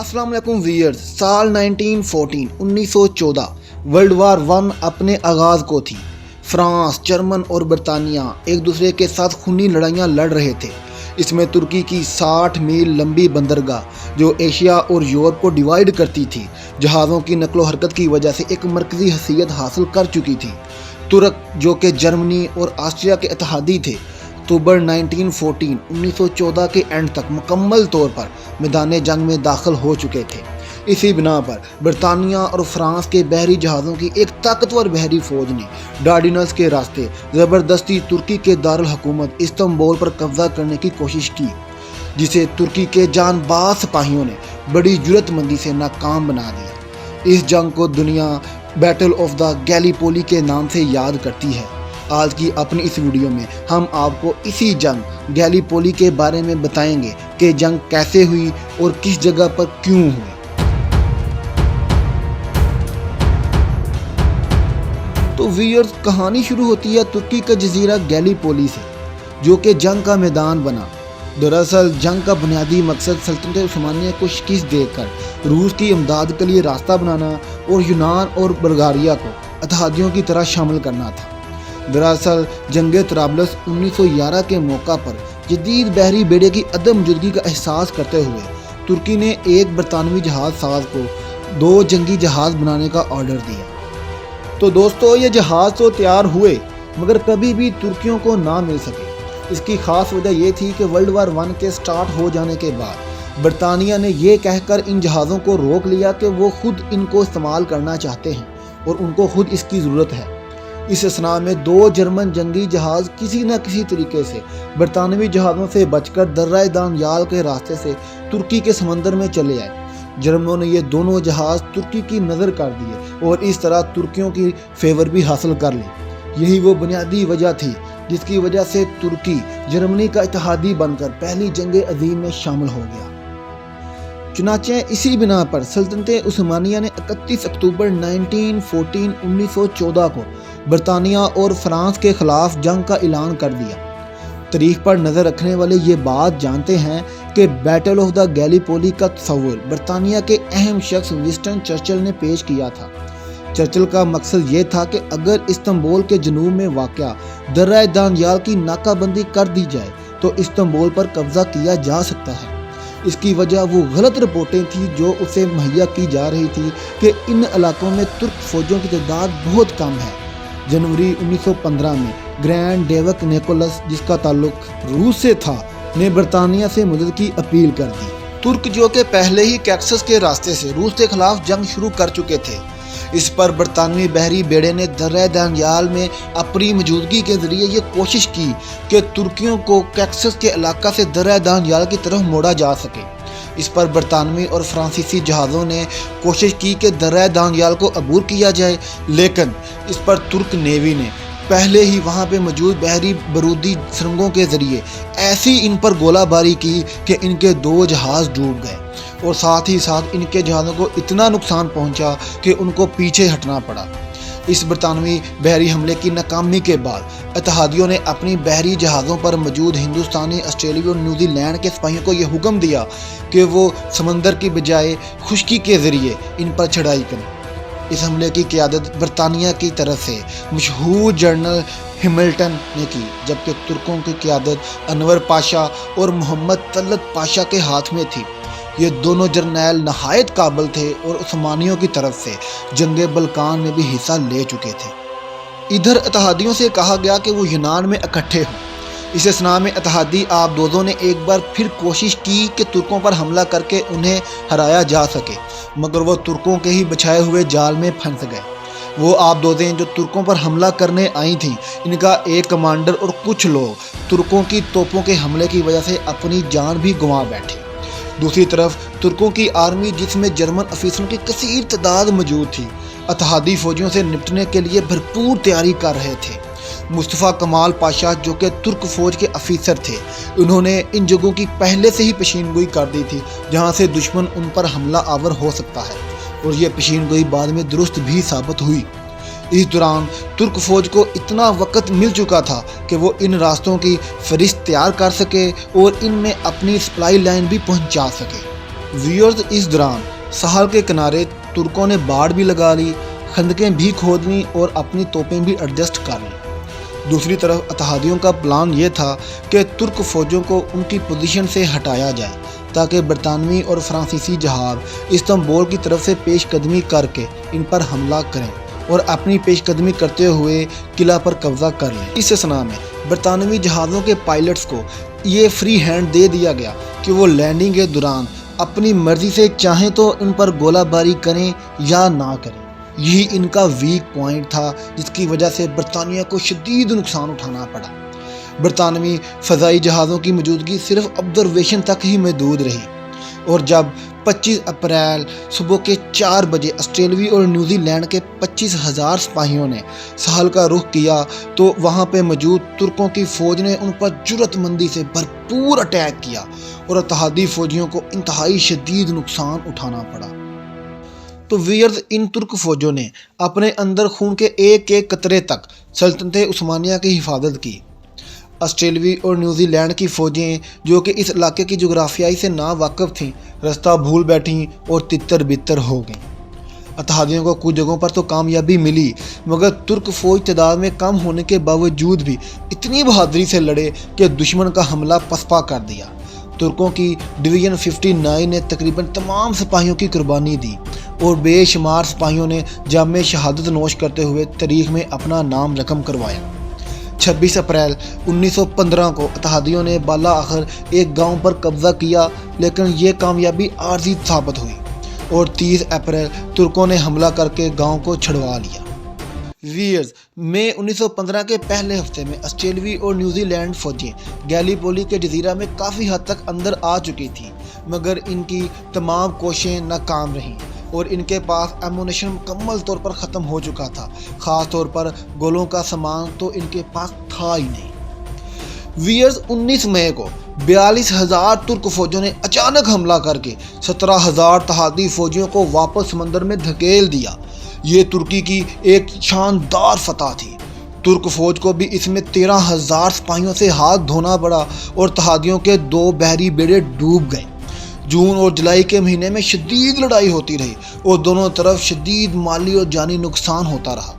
अस्सलाम वालेकुम व्यूअर्स। साल 1914 वर्ल्ड वार 1 अपने आगाज़ को थी। फ्रांस, जर्मन और बरतानिया एक दूसरे के साथ खूनी लड़ाइयाँ लड़ रहे थे। इसमें तुर्की की 60 मील लंबी बंदरगाह जो एशिया और यूरोप को डिवाइड करती थी, जहाज़ों की नकलो हरकत की वजह से एक मरकज़ी हैसियत हासिल कर चुकी थी। तुर्क जो कि जर्मनी और ऑस्ट्रिया के इत्तेहादी थे, अक्टूबर 1914 के एंड तक मुकम्मल तौर पर मैदान जंग में दाखिल हो चुके थे। इसी बिना पर बरतानिया और फ्रांस के बहरी जहाज़ों की एक ताकतवर बहरी फ़ौज ने डार्डिनल्स के रास्ते ज़बरदस्ती तुर्की के दारुल हुकूमत इस्तांबुल पर कब्ज़ा करने की कोशिश की, जिसे तुर्की के जानबाज सिपाहियों ने बड़ी जुर्रतमंदी से नाकाम बना दिया। इस जंग को दुनिया बैटल ऑफ द गैलीपोली के नाम से याद करती है। आज की अपनी इस वीडियो में हम आपको इसी जंग गैलीपोली के बारे में बताएंगे कि जंग कैसे हुई और किस जगह पर क्यों हुई। तो व्यूअर्स, कहानी शुरू होती है तुर्की का जजीरा गैलीपोली से, जो कि जंग का मैदान बना। दरअसल जंग का बुनियादी मकसद सल्तनत उस्मानिया को शिकस्त देकर रूस की इमदाद के लिए रास्ता बनाना और यूनान और बल्गारिया को इत्तेहादियों की तरह शामिल करना था। दरअसल जंग तराबलस 1911 के मौका पर जदीद बहरी बेड़े की अदम मौजूदगी का एहसास करते हुए तुर्की ने एक बरतानवी जहाज़ साज को 2 जंगी जहाज़ बनाने का ऑर्डर दिया। तो दोस्तों, ये जहाज़ तो तैयार हुए मगर कभी भी तुर्कियों को ना मिल सके। इसकी ख़ास वजह यह थी कि वर्ल्ड वार 1 के स्टार्ट हो जाने के बाद बरतानिया ने यह कहकर इन जहाज़ों को रोक लिया कि वो खुद इनको इस्तेमाल करना चाहते हैं और उनको खुद इसकी ज़रूरत है। इस असना में 2 जर्मन जंगी जहाज़ किसी न किसी तरीके से बरतानवी जहाज़ों से बचकर दर्रा दानियाल के रास्ते से तुर्की के समंदर में चले आए। जर्मनों ने ये दोनों जहाज़ तुर्की की नज़र कर दिए और इस तरह तुर्कियों की फेवर भी हासिल कर ली। यही वो बुनियादी वजह थी जिसकी वजह से तुर्की जर्मनी का इत्तेहादी बनकर पहली जंग अजीम में शामिल हो गया। चुनाचे इसी बिना पर सल्तनत उस्मानिया ने 31 अक्टूबर 1914 को बरतानिया और फ्रांस के खिलाफ जंग का ऐलान कर दिया। तारीख पर नज़र रखने वाले ये बात जानते हैं कि बैटल ऑफ द गैलीपोली का तस्वुर बरतानिया के अहम शख्स विंस्टन चर्चिल ने पेश किया था। चर्चिल का मकसद ये था कि अगर इस्तांबुल के जनूब में वाक़या दर्रा दानियाल की नाकाबंदी कर दी जाए तो इस्तांबुल पर कब्ज़ा किया जा सकता है। इसकी वजह वो गलत रिपोर्टें थी जो उसे मुहैया की जा रही थी कि इन इलाकों में तुर्क फौजों की तादाद बहुत कम है। जनवरी 1915 में ग्रैंड डेवक निकोलस, जिसका ताल्लुक रूस से था, ने बरतानिया से मदद की अपील कर दी। तुर्क जो कि पहले ही कैक्सस के रास्ते से रूस के खिलाफ जंग शुरू कर चुके थे, इस पर बरतानवी बहरी बेड़े ने दर्रा दानियाल में अपनी मौजूदगी के जरिए ये कोशिश की कि तुर्कियों को कैक्सस के इलाका से दर्रा दानियाल की तरफ मोड़ा जा सके। इस पर बरतानवी और फ्रांसीसी जहाज़ों ने कोशिश की कि दर्रा दानियाल को अबूर किया जाए, लेकिन इस पर तुर्क नेवी ने पहले ही वहाँ पे मौजूद बहरी बारूदी सुरंगों के ज़रिए ऐसी इन पर गोलाबारी की कि इनके 2 जहाज़ डूब गए और साथ ही साथ इनके जहाज़ों को इतना नुकसान पहुंचा कि उनको पीछे हटना पड़ा। इस बरतानवी बहरी हमले की नाकामी के बाद इत्तेहादियों ने अपनी बहरी जहाज़ों पर मौजूद हिंदुस्तानी, ऑस्ट्रेलिया और न्यूजीलैंड के सिपाहियों को यह हुक्म दिया कि वो समंदर की बजाय खुश्की के ज़रिए इन पर चढ़ाई करें। इस हमले की क़यादत बरतानिया की तरफ से मशहूर जनरल हैमिल्टन ने की, जबकि तुर्कों की क़यादत अनवर पाशा और मोहम्मद तलत पाशा के हाथ में थी। ये दोनों जर्नैल नहायत काबिल थे और उस्मानियों की तरफ से जंग बल्कान में भी हिस्सा ले चुके थे। इधर इत्तेहादियों से कहा गया कि वो यूनान में इकट्ठे हों। इस असना में इत्तेहादी आबदोदों ने एक बार फिर कोशिश की कि तुर्कों पर हमला करके उन्हें हराया जा सके, मगर वो तुर्कों के ही बिछाए हुए जाल में फंस गए। वो आबदोदें जो तुर्कों पर हमला करने आई थीं, इनका एक कमांडर और कुछ लोग तुर्कों की तोपों के हमले की वजह से अपनी जान भी गंवा बैठे। दूसरी तरफ तुर्कों की आर्मी, जिसमें जर्मन अफीसरों की कसीर तादाद मौजूद थी, इत्तेहादी फौजियों से निपटने के लिए भरपूर तैयारी कर रहे थे। मुस्तफ़ा कमाल पाशा, जो कि तुर्क फौज के अफीसर थे, उन्होंने इन जगहों की पहले से ही पेशीनगोई कर दी थी जहां से दुश्मन उन पर हमला आवर हो सकता है, और ये पेशीनगोई बाद में दुरुस्त भी साबित हुई। इस दौरान तुर्क फौज को इतना वक्त मिल चुका था कि वो इन रास्तों की फहरिस्त तैयार कर सके और इनमें अपनी सप्लाई लाइन भी पहुंचा सके। व्यूअर्स, इस दौरान साहल के किनारे तुर्कों ने बाड़ भी लगा ली, खंदकें भी खोद लीं और अपनी तोपें भी एडजस्ट कर लीं। दूसरी तरफ अतहादियों का प्लान ये था कि तुर्क फ़ौजों को उनकी पोजीशन से हटाया जाए ताकि बरतानवी और फ्रांसीसी जहाज़ इस्तांबुल की तरफ से पेशकदमी करके इन पर हमला करें और अपनी पेशकदमी करते हुए किला पर कब्जा कर लें। इस असना में बरतानवी जहाज़ों के पायलट्स को ये फ्री हैंड दे दिया गया कि वो लैंडिंग के दौरान अपनी मर्ज़ी से चाहें तो इन पर गोलाबारी करें या ना करें। यही इनका वीक पॉइंट था, जिसकी वजह से बरतानिया को शदीद नुकसान उठाना पड़ा। बरतानवी फ़ज़ाई जहाज़ों की मौजूदगी सिर्फ ऑब्जर्वेशन तक ही महदूद रही और जब 25 अप्रैल सुबह के 4 बजे ऑस्ट्रेलिया और न्यूजीलैंड के 25,000 सिपाहियों ने साहल का रुख किया तो वहाँ पे मौजूद तुर्कों की फ़ौज ने उन पर जुर्रतमंदी से भरपूर अटैक किया और इत्तेहादी फ़ौजियों को इंतहाई शदीद नुकसान उठाना पड़ा। तो व्यूअर्स, इन तुर्क फ़ौजों ने अपने अंदर खून के एक एक कतरे तक सल्तनत उस्मानिया की हिफाजत की। ऑस्ट्रेलिया और न्यूजीलैंड की फ़ौजें जो कि इस इलाके की जोग्राफियाई से ना वाकिफ़ थीं, रास्ता भूल बैठीं और तितर बितर हो गईं। इत्तेहादियों को कुछ जगहों पर तो कामयाबी मिली, मगर तुर्क फ़ौज तादाद में कम होने के बावजूद भी इतनी बहादुरी से लड़े कि दुश्मन का हमला पसपा कर दिया। तुर्कों की डिवीज़न 59 ने तकरीबन तमाम सिपाहियों की कुर्बानी दी और बेशुमार सिपाहियों ने जाम शहादत नोश करते हुए तारीख़ में अपना नाम रकम करवाया। 26 अप्रैल 1915 को इत्तेहादियों ने बाला आखिर एक गांव पर कब्ज़ा किया, लेकिन ये कामयाबी आर्जी साबित हुई और 30 अप्रैल तुर्कों ने हमला करके गांव को छुड़वा लिया। व्यूअर्स, मई 1915 के पहले हफ्ते में ऑस्ट्रेलिया और न्यूजीलैंड फ़ौजें गैलीपोली के जजीरा में काफ़ी हद तक अंदर आ चुकी थीं, मगर इनकी तमाम कोशिशें नाकाम रहीं और इनके पास एमुनेशन मुकम्मल तौर पर ख़त्म हो चुका था। ख़ास तौर पर गोलों का सामान तो इनके पास था ही नहीं। व्यूअर्स, 19 मई को 42,000 तुर्क फ़ौजों ने अचानक हमला करके 17,000 इत्तेहादी फ़ौजियों को वापस समंदर में धकेल दिया। ये तुर्की की एक शानदार फतह थी। तुर्क फ़ौज को भी इसमें 13,000 सिपाहियों से हाथ धोना पड़ा और इत्तेहादियों के 2 बहरी बेड़े डूब गए। जून और जुलाई के महीने में शदीद लड़ाई होती रही और दोनों तरफ शदीद माली और जानी नुकसान होता रहा।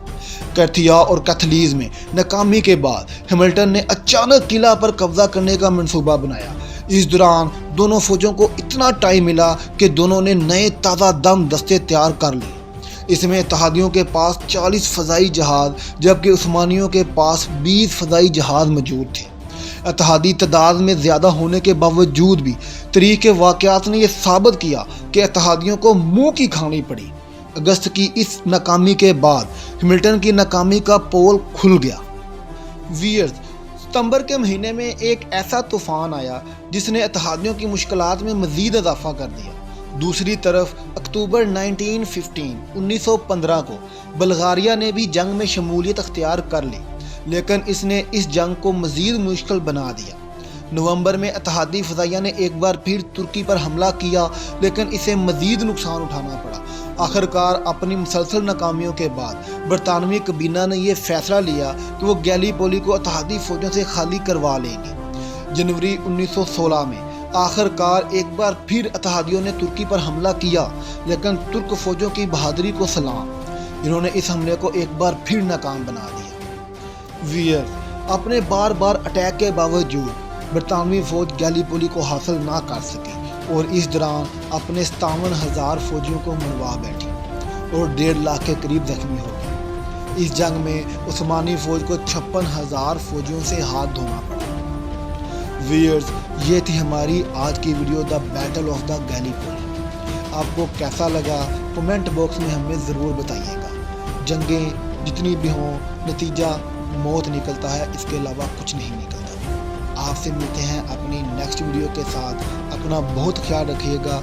कैथिया और कैथलीज में नाकामी के बाद हैमिल्टन ने अचानक किला पर कब्जा करने का मंसूबा बनाया। इस दौरान दोनों फ़ौजों को इतना टाइम मिला कि दोनों ने नए ताज़ा दम दस्ते तैयार कर लिए। इसमें इत्तेहादियों के पास 40 फ़ज़ाई जहाज़ जबकि उस्मानियों के पास 20 फ़ज़ाई जहाज़ मौजूद थे। इत्तेहादी तादाद में ज़्यादा होने के बावजूद भी तारीख़ के वाक़यात ने यह साबित किया कि इत्तेहादियों को मुँह की खानी पड़ी। अगस्त की इस नाकामी के बाद हैमिल्टन की नाकामी का पोल खुल गया। व्यूअर्स, सितंबर के महीने में एक ऐसा तूफ़ान आया जिसने इत्तेहादियों की मुश्किलात में मज़ीद इजाफ़ा कर दिया। दूसरी तरफ अक्टूबर 1915 को बल्गारिया ने भी जंग में शमूलियत अख्तियार कर ली, लेकिन इसने इस जंग को मज़ीद मुश्किल बना दिया। नवंबर में इत्तेहादी फ़ज़ाइया ने एक बार फिर तुर्की पर हमला किया, लेकिन इसे मज़ीद नुकसान उठाना पड़ा। आखिरकार अपनी मुसलसल नाकामियों के बाद बरतानवी कबीना ने यह फ़ैसला लिया कि वो गैलीपोली को इत्तेहादी फ़ौजों से खाली करवा लेंगे। जनवरी 1916 में आखिरकार एक बार फिर इत्तेहादियों ने तुर्की पर हमला किया, लेकिन तुर्क फ़ौजों की बहादुरी को सलाम, इन्होंने इस हमले को एक बार फिर नाकाम बना दिया। व्यूअर्स, अपने बार बार अटैक के बावजूद बरतानवी फ़ौज गैलीपोली को हासिल ना कर सकी और इस दौरान अपने 57,000 फ़ौजियों को मरवा बैठी और 1.5 लाख के करीब जख्मी हो गए। इस जंग में उस्मानी फ़ौज को 56,000 फ़ौजियों से हाथ धोना पड़ा। व्यूअर्स, ये थी हमारी आज की video the battle of the Gallipoli. आपको कैसा लगा कमेंट बॉक्स में हमें ज़रूर बताइएगा। जंगें जितनी भी हों, नतीजा मौत निकलता है, इसके अलावा कुछ नहीं निकलता। आपसे मिलते हैं अपनी नेक्स्ट वीडियो के साथ। अपना बहुत ख्याल रखिएगा।